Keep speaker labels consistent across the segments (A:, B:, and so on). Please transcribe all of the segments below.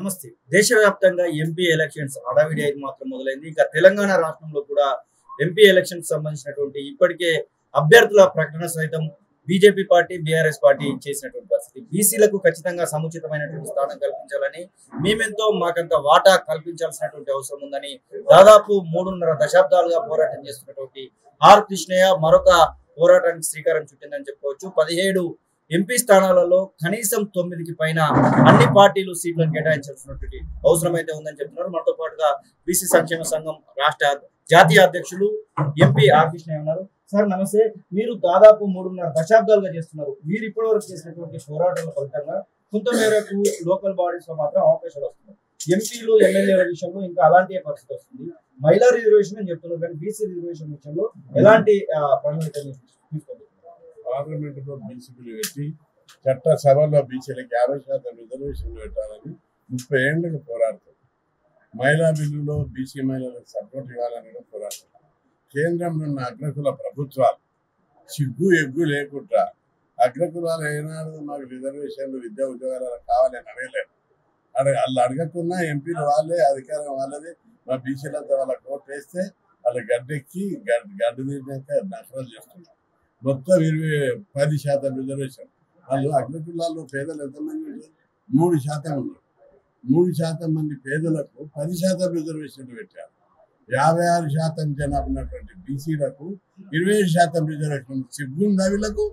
A: నమస్తే. దేశవ్యాప్తంగా MP elections హడావిడి అయితే మాత్రం మొదలైంది. ఇంకా తెలంగాణ రాష్ట్రంలో కూడా ఎంపీ ఎలక్షన్స్ సంబంధించినటువంటి ఇప్పటికే అభ్యర్థుల ప్రకటన సైతం బీజేపీ పార్టీ, బీఆర్ఎస్ పార్టీ చేసినటువంటి పరిస్థితి. బీసీలకు ఖచ్చితంగా సముచితమైనటువంటి స్థానం కల్పించాలని, మేమెంతో మాకంత వాటా కల్పించాల్సినటువంటి అవసరం ఉందని దాదాపు 3.5 దశాబ్దాలుగా పోరాటం చేస్తున్నటువంటి ఆర్ కృష్ణయ్య మరొక పోరాటానికి శ్రీకారం చుట్టిందని చెప్పుకోవచ్చు. 17 ఎంపీ స్థానాలలో కనీసం 9కి పైన అన్ని పార్టీలు సీట్లను కేటాయించాల్సినటువంటి అవసరం అయితే ఉందని చెప్తున్నారు. మనతో పాటుగా బీసీ సంక్షేమ సంఘం రాష్ట్ర జాతీయ అధ్యక్షులు ఎంపీ ఆర్ కృష్ణయ్య ఉన్నారు. సార్ నమస్తే. మీరు దాదాపు 3.5 దశాబ్దాలుగా చేస్తున్నారు. మీరు ఇప్పటివరకు చేసినటువంటి పోరాటాల ఫలితంగా కొంత మేరకు లోకల్ బాడీస్ లో మాత్రం అవకాశాలు వస్తున్నాయి. ఎంపీలు, ఎమ్మెల్యేల విషయంలో ఇంకా అలాంటి పరిస్థితి వస్తుంది. మహిళా రిజర్వేషన్ అని చెప్తున్నారు, కానీ బీసీ రిజర్వేషన్ విషయంలో ఎలాంటి ప్రణాళిక తీసుకోవాలి?
B: పార్లమెంట్ లో బీసీలు పెట్టి చట్టసభలో బీసీలకు 50% రిజర్వేషన్లు పెట్టాలని 30 ఏళ్లకు పోరాడుతుంది. మహిళా బిల్లులో బీసీ మహిళలకు సపోర్ట్ ఇవ్వాలని పోరాడుతుంది. కేంద్రంలో ఉన్న అగ్రకుల ప్రభుత్వాలు సిగ్గు ఎగ్గు లేకుండా అగ్రకులాలు ఏనాడు మాకు రిజర్వేషన్లు విద్యా ఉద్యోగాలు కావాలని అడగలేదు. వాళ్ళు అడగకున్నా ఎంపీలు వాళ్ళే, అధికారం వాళ్ళదే. మా బీసీలంతా వాళ్ళ కోట్ వేస్తే వాళ్ళ గడ్డెక్కి గడ్డు తీరినాక నకరాలు చేస్తున్నారు. మొత్తం 10% రిజర్వేషన్. వాళ్ళు అగ్రకులాల్లో పేదలు ఎంతమంది ఉంటారు? 3% ఉన్నారు. 3% మంది పేదలకు 10% రిజర్వేషన్లు పెట్టారు. 56% జనాభా ఉన్నటువంటి బీసీలకు 20% రిజర్వేషన్. సిగ్గుందా వీళ్ళకు?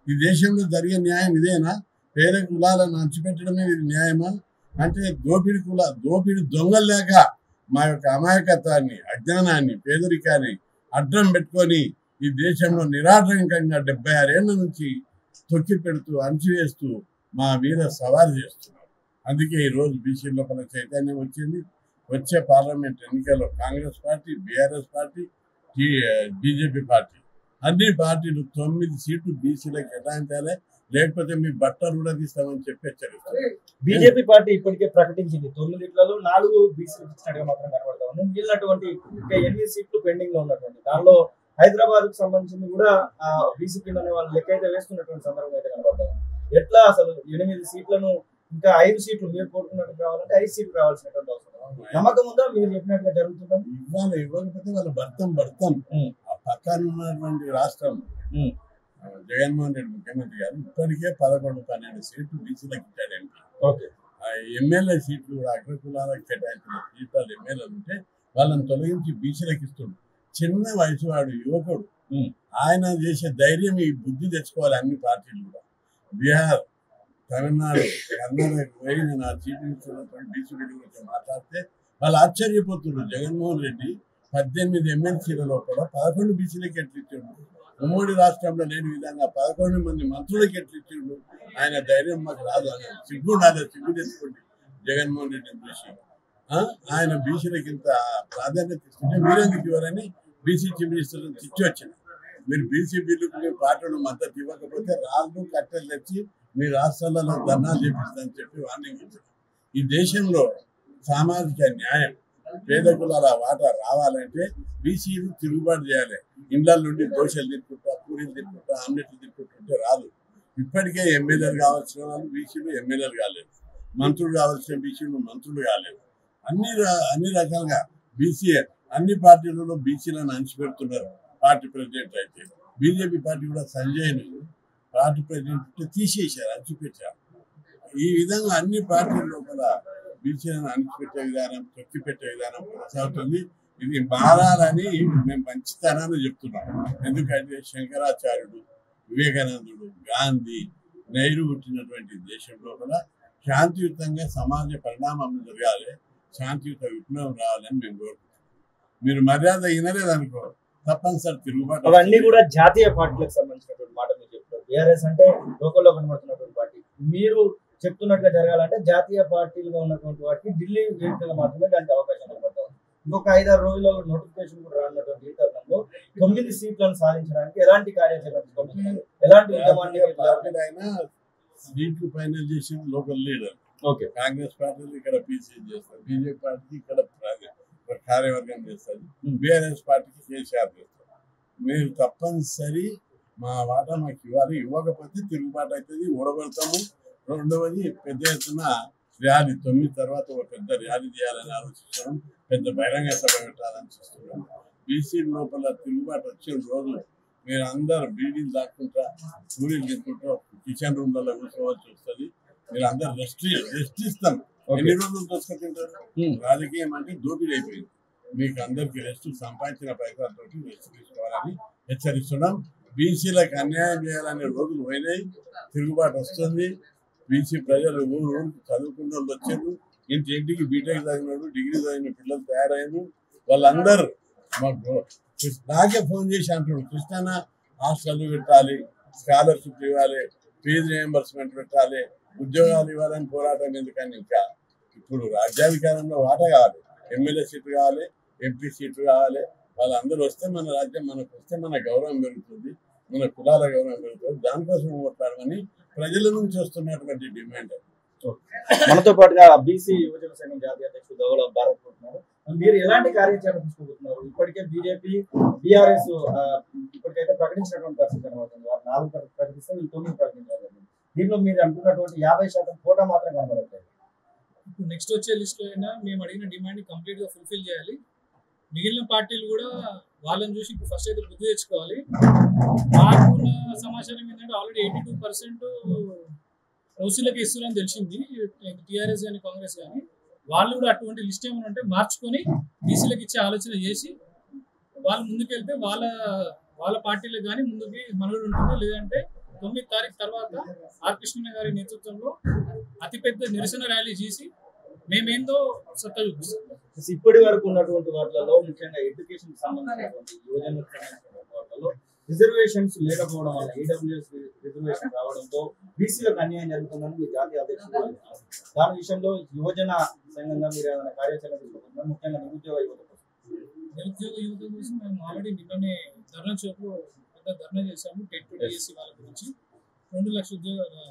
B: ఈ దేశంలో జరిగే న్యాయం ఇదేనా? పేద కులాలను అంచిపెట్టడమే ఇది న్యాయమా? అంటే దోపిడి దొంగల్లాక మా యొక్క అమాయకత్వాన్ని, అజ్ఞానాన్ని, పేదరికాన్ని అడ్డం పెట్టుకొని ఈ దేశంలో నిరాటంకంగా 76 ఏళ్ల నుంచి తొక్కి పెడుతూ, అణచివేస్తూ మా మీద సవాలు చేస్తున్నారు. అందుకే ఈరోజు బీసీ లోపల చైతన్యం వచ్చింది. వచ్చే పార్లమెంట్ ఎన్నికల్లో Congress party, BRS party, BJP party అన్ని పార్టీలు 9 సీట్లు బీసీలకు కేటాయించాలి, లేకపోతే మీ బట్టలు కూడా తీస్తామని చెప్పి హెచ్చరిస్తారు.
A: బీజేపీ పార్టీ ఇప్పటికే ప్రకటించింది 9లలో 4 బీసీలకు ఇచ్చినట్టుగా మాత్రం కనబడతా ఉంది. మిగిలినటువంటి ఇంకా 8 సీట్లు పెండింగ్ లో ఉన్నటువంటి దానిలో హైదరాబాద్ కు సంబంధించింది కూడా బీసీ కింద వాళ్ళు లెక్క అయితే వేస్తున్నటువంటి సందర్భం అయితే కనబడతాం. ఎట్లా అసలు 8 సీట్లను ఇంకా 5 సీట్లు మీరు కోరుకున్నట్టు కావాలంటే 5 సీట్లు రావాల్సినటువంటి అవసరం నమ్మకం ఉందా? మీరు చెప్పినట్టుగా జరుగుతుందా?
B: ఇవ్వకపోతే వాళ్ళు భర్తం ఆ పక్కన ఉన్నటువంటి రాష్ట్రం జగన్మోహన్ రెడ్డి ముఖ్యమంత్రి గారు ఇప్పటికే 11-12 సీట్లు బీసీలకు ఇచ్చాడండి. ఎమ్మెల్యే సీట్లు కూడా అగ్రకులాలకు కేటాయించిన సీట్లు ఎమ్మెల్యేలు ఉంటే వాళ్ళని తొలగించి బీసీలకు ఇస్తుండ్రు. చిన్న వయసు వాడు, యువకుడు, ఆయన చేసే ధైర్యం, ఈ బుద్ధి తెచ్చుకోవాలి అన్ని పార్టీలు కూడా. బీహార్, తమిళనాడు, కర్ణాటక పోయి నేను ఆ సీట్లు ఇస్తున్నటువంటి బీసీ గురించి మాట్లాడితే వాళ్ళు ఆశ్చర్యపోతున్నారు. జగన్మోహన్ రెడ్డి 18 ఎమ్మెల్సీల లోపల 11 బీసీలకు ఎట్లు ఇచ్చిండు? ఉమ్మడి రాష్ట్రంలో లేని విధంగా 11 మంది మంత్రులకు ఎట్లు ఇచ్చిండు? ఆయన ధైర్యం మాకు రాదు అని సిగ్గు తెచ్చుకోండి జగన్మోహన్ రెడ్డిని చూసి. ఆయన బీసీలకు ఇంత ప్రాధాన్యత ఇస్తుంటే మీరెందుకు ఇవ్వరని బీసీ చీఫ్ మినిస్టర్ తెచ్చి వచ్చిన. మీరు బీసీ బిల్లుకు మీ పార్టీలు మద్దతు ఇవ్వకపోతే రాళ్ళు కట్టెలు తెచ్చి మీ రాష్ట్రాలలో ధర్నాలు చేపిస్తుందని చెప్పి వార్నింగ్ ఇచ్చారు. ఈ దేశంలో సామాజిక న్యాయం, పేద కులాల వాటా రావాలంటే బీసీలు తిరుగుబాటు చేయాలి. ఇండ్ల నుండి దోశలు తిప్పుకుంటా, పూరీలు తిప్పుకుంటా, ఆమ్లెట్లు తిప్పుకుంటుంటే రాదు. ఇప్పటికే ఎమ్మెల్యేలు కావాల్సిన వాళ్ళు బీసీలు ఎమ్మెల్యేలు కాలేదు, మంత్రులు కావాల్సిన బీసీలు మంత్రులు కాలేదు. అన్ని రకాలుగా బీసీ అన్ని పార్టీలలో బీసీలను అణచిపెడుతున్నారు. పార్టీ ప్రెసిడెంట్ అయితే బీజేపీ పార్టీ కూడా సంజయ్ని పార్టీ ప్రెసిడెంట్ తీసేశారు, అణచిపెట్టారు. ఈ విధంగా అన్ని పార్టీల లోపల బీసీలను అణచిపెట్టే విధానం, తొక్కిపెట్టే విధానం కొనసాగుతుంది. ఇది మారాలని మేము మంచితనాన్ని చెప్తున్నాం. ఎందుకంటే శంకరాచార్యుడు, వివేకానందుడు, గాంధీ, నెహ్రూ పుట్టినటువంటి దేశం లోపల శాంతియుతంగా సమాజ పరిణామం జరగాలి, శాంతియుత విప్లవం రావాలని మేము కోరుకుంటున్నాం. మీరు మర్యాద వినలేదనుకో తప్పనిసరి తిరుగుబాటు.
A: అవన్నీ కూడా జాతీయ పార్టీలకు సంబంధించినటువంటి మాట మీరు చెప్తారు. బీఆర్ఎస్ అంటే లోకల్లో కనబడుతున్నటువంటి పార్టీ. మీరు చెప్తున్నట్టుగా జరగాలంటే జాతీయ పార్టీలుగా ఉన్నటువంటి వాటికి ఢిల్లీ వేదికగా మాత్రమే దానికి అవకాశం కనబడతాం. ఇంకొక 5-6 రోజులలో నోటిఫికేషన్ కూడా రానున్నటువంటి ఈ తరుణంలో 9 సీట్లను సాధించడానికి ఎలాంటి కార్యాచరణ తీసుకుంటున్నారు? ఎలాంటి ఉద్యమాన్ని
B: అయినా సీట్లు ఫైనల్ చేసి లోకల్ లీడర్. కాంగ్రెస్ పార్టీలు ఇక్కడ పీసీ చేస్తారు, బీజేపీ పార్టీకి ఇక్కడ కార్యవర్గం చేస్తారు, బీఆర్ఎస్ పార్టీకి కేసీఆర్ చేస్తారు. మీరు తప్పనిసరి మా వాటా మాకు ఇవ్వాలి, ఇవ్వకపోతే తిరుగుబాటు అవుతుంది, ఓడగొడతాము. రెండవది పెద్ద ఎత్తున ర్యాలీ 9 తర్వాత ఒక పెద్ద ర్యాలీ చేయాలని ఆలోచిస్తున్నాం, పెద్ద బహిరంగ సభ పెట్టాలని చూస్తున్నాం. బీసీ లోపల తిరుగుబాటు వచ్చిన రోజు మీరు అందరు బీడీలు దాక్కుంటా పూరీలు తింటుంటా కిచెన్ రూమ్లలో కూర్చోవాల్సి వస్తుంది. మీరు అందరు రెస్ట్ ఇస్తాం. ఎన్ని రోజులు దోసుకుంటారు? రాజకీయం అంటే దోపిడీ అయిపోయింది. మీకు అందరికి రెస్ట్, సంపాదించిన పైసలతో రెస్ట్ తీసుకోవాలని హెచ్చరిస్తున్నాం. బీసీలకు అన్యాయం చేయాలనే రోజులు పోయినాయి. తిరుగుబాటు వస్తుంది. బీసీ ప్రజలు ఊరు చదువుకున్న వాళ్ళు వచ్చారు. ఇంటికి బీటెక్ చదివినాడు, డిగ్రీ చదివిన పిల్లలు తయారయ్యారు. వాళ్ళందరూ మాకు నాకే ఫోన్ చేసి అంటాడు, కృష్ణ హాస్టల్ పెట్టాలి, స్కాలర్షిప్ ఇవ్వాలి, ఫీజు రియంబర్స్మెంట్ పెట్టాలి, ఉద్యోగాలు ఇవ్వాలని పోరాటం ఎందుకని. ఇంకా ఇప్పుడు రాజ్యాధికారంలో వాటా కావాలి, ఎమ్మెల్యే సీట్లు కావాలి, ఎంపీ సీట్లు కావాలి. వాళ్ళందరూ వస్తే మన రాజ్యం, మనకు వస్తే మన గౌరవం పెరుగుతుంది, మన కులాల గౌరవం పెరుగుతుంది. దానికోసం మాట్లాడమని ప్రజల నుంచి వస్తున్నటువంటి డిమాండ్.
A: మనతో పాటుగా బీసీ యువజన సంఘం జాతీయ అధ్యక్షుడు గౌల భారత్ ఉంటున్నారు. మీరు ఎలాంటి కార్యాచరణ తీసుకోబోతున్నారు? ఇప్పటికే బీజేపీ బీఆర్ఎస్ ఇప్పటికైతే ప్రకటించినటువంటి పరిస్థితి కనబడుతుంది. 4 ప్రకటిస్తే వీళ్ళు 9 ప్రకటించారు. దీనిలో మీరు అంటున్నటువంటి 50% కోటా మాత్రం కనబడట్లేదు.
C: ఇప్పుడు నెక్స్ట్ వచ్చే లిస్ట్ లో అయినా మేము అడిగిన డిమాండ్ కంప్లీట్ గా ఫుల్ఫిల్ చేయాలి. మిగిలిన పార్టీలు కూడా వాళ్ళని చూసి ఇప్పుడు ఫస్ట్ అయితే బుద్ధి తెచ్చుకోవాలి. మాకున్న సమాచారం ఏంటంటే ఆల్రెడీ 82% ఓసీలకి ఇస్తున్నారని తెలిసింది. టీఆర్ఎస్ కానీ కాంగ్రెస్ కానీ వాళ్ళు కూడా అటువంటి లిస్ట్ ఏమైనా ఉంటే మార్చుకొని బీసీలకు ఇచ్చే ఆలోచన చేసి వాళ్ళు ముందుకెళ్తే వాళ్ళ పార్టీలకు కానీ ముందుకి మనుగడ ఉంటుంది. లేదంటే 9 తారీఖు తర్వాత ఆర్ కృష్ణ గారి నేతృత్వంలో అతిపెద్ద నిరసన ర్యాలీ చేసి మేమేందో సత్తా చూపిస్తాం.
A: ఇప్పటి వరకు ఉన్నటువంటి వాటిలో ముఖ్యంగా ఎడ్యుకేషన్ సంబంధించినటువంటి యువజనకు సంబంధించిన వాటిలో రిజర్వేషన్స్ లేకపోవడం వల్ల ఈడబ్ల్యూఎస్ రిజర్వేషన్ రావడంతో బీసీలకు అన్యాయం జరుగుతుందని మీ జాతీయ అధ్యక్షుడు అంటున్నారు. దాని విషయంలో యువజన సంఘంగా మీరు ఏదైనా కార్యాచరణ తీసుకుంటున్నారు? ముఖ్యంగా నిరుద్యోగ యువత
C: కోసం మేము ఆల్రెడీ నిన్ననే ధర్నా చోటు పెద్ద ధర్నా చేశాము. టెట్ డిఎస్సి వాళ్ళ గురించి 2 లక్షల ఉద్యోగాలు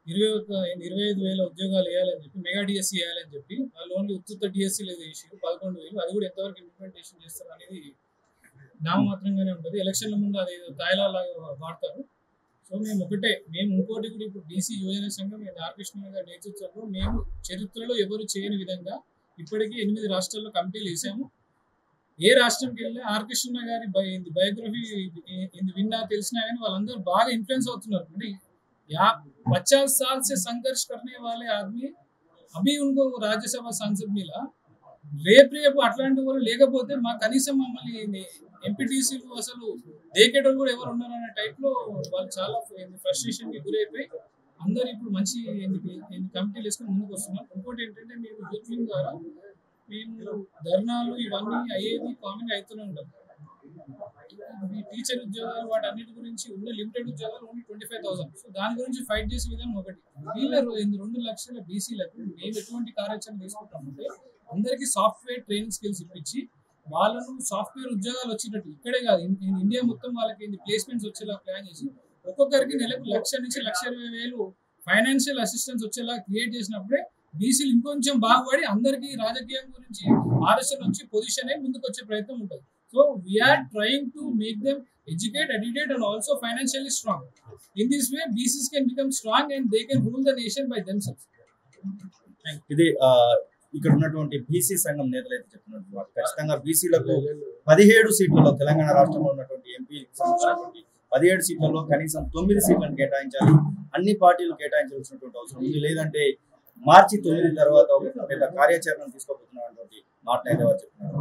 C: 25,000 ఉద్యోగాలు వేయాలని చెప్పి, మెగా డిఎస్సి వేయాలని చెప్పి వాళ్ళు ఓన్లీ ఉత్తుత డిఎస్సి లేదు వేసి 11,000. అది కూడా ఎంతవరకు ఇంప్లిమెంటేషన్ చేస్తారు అనేది నామమాత్రంగానే ఉంటుంది. ఎలక్షన్ల ముందు అది తాయిలాగా వాడతారు. సో మేము ఇంకోటి కూడా ఇప్పుడు బీసీ యువజన సంఘం ఆర్ కృష్ణ గారి నేతృత్వంలో మేము చరిత్రలో ఎవరు చేయని విధంగా ఇప్పటికీ 8 రాష్ట్రాల్లో కమిటీలు వేసాము. ఏ రాష్ట్రంకి వెళ్ళి ఆర్ కృష్ణ గారి బయోగ్రఫీ విన్నా తెలిసినా కానీ వాళ్ళందరూ బాగా ఇన్ఫ్లుయెన్స్ అవుతున్నారు. అంటే 50 साल से संघर्ष करने वाले आदमी अभी उनको राज्यसभा सांसद मिला. రేపు అట్లాంటి వాళ్ళు లేకపోతే మా కనీసం మమ్మల్ని ఎంపీటీసీలు అసలు దేకేటోళ్ళు కూడా ఎవరు ఉన్నారనే టైప్లో వాళ్ళు చాలా ఫ్రస్ట్రేషన్కి గురైపోయి అందరు ఇప్పుడు మంచి కమిటీలు వేసుకొని ముందుకు వస్తున్నారు. ఇంకోటి ఏంటంటే మేము యూత్ వింగ్ ద్వారా మేము ధర్నాలు ఇవన్నీ అయ్యేది కామన్ అవుతూనే ఉంటాం. ఈ టీచర్ ఉద్యోగాలు వాటి అన్నిటి గురించి ఉన్న లిమిటెడ్ ఉద్యోగాలు ఓన్లీ 25,000. సో దాని గురించి ఫైట్ చేసే విధానం ఒకటి. వీళ్ళ 2 లక్షల బీసీలకు మేము ఎటువంటి కార్యాచరణ తీసుకుంటామంటే అందరికీ సాఫ్ట్వేర్ ట్రైనింగ్ స్కిల్స్ ఇప్పించి వాళ్ళను సాఫ్ట్వేర్ ఉద్యోగాలు వచ్చేటట్టు ఇక్కడే కాదు ఇండియా మొత్తం వాళ్ళకి ప్లేస్మెంట్స్ వచ్చేలా ప్లాన్ చేసి ఒక్కొక్కరికి నెలకు 1,00,000 నుంచి 1,20,000 ఫైనాన్షియల్ అసిస్టెన్స్ వచ్చేలా క్రియేట్ చేసినప్పుడే బీసీలు ఇంకొంచెం బాగుపడి అందరికీ రాజకీయం గురించి ఆలోచన వచ్చి పొజిషన్ అయి ముందుకు వచ్చే ప్రయత్నం ఉంటుంది. So we are trying to make them educate, and also financially strong. In this way, BCs can become strong and they can rule the nation by themselves.
A: ఇది ఇక్కడ ఉన్నటువంటి బీసీ సంఘం నేతలు అయితే చెప్తున్నట్టు ఖచ్చితంగా బీసీలకు 17 సీట్లలో తెలంగాణ రాష్ట్రంలో ఉన్నటువంటి ఎంపీ 17 సీట్లలో కనీసం 9 సీట్లను కేటాయించాలి. అన్ని పార్టీలు కేటాయించాల్సినటువంటి అవసరం ఉంది. లేదంటే మార్చి 9 తర్వాత ఒక పెద్ద కార్యాచరణ తీసుకోబోతున్నటువంటి మాట అయితే చెప్తున్నారు.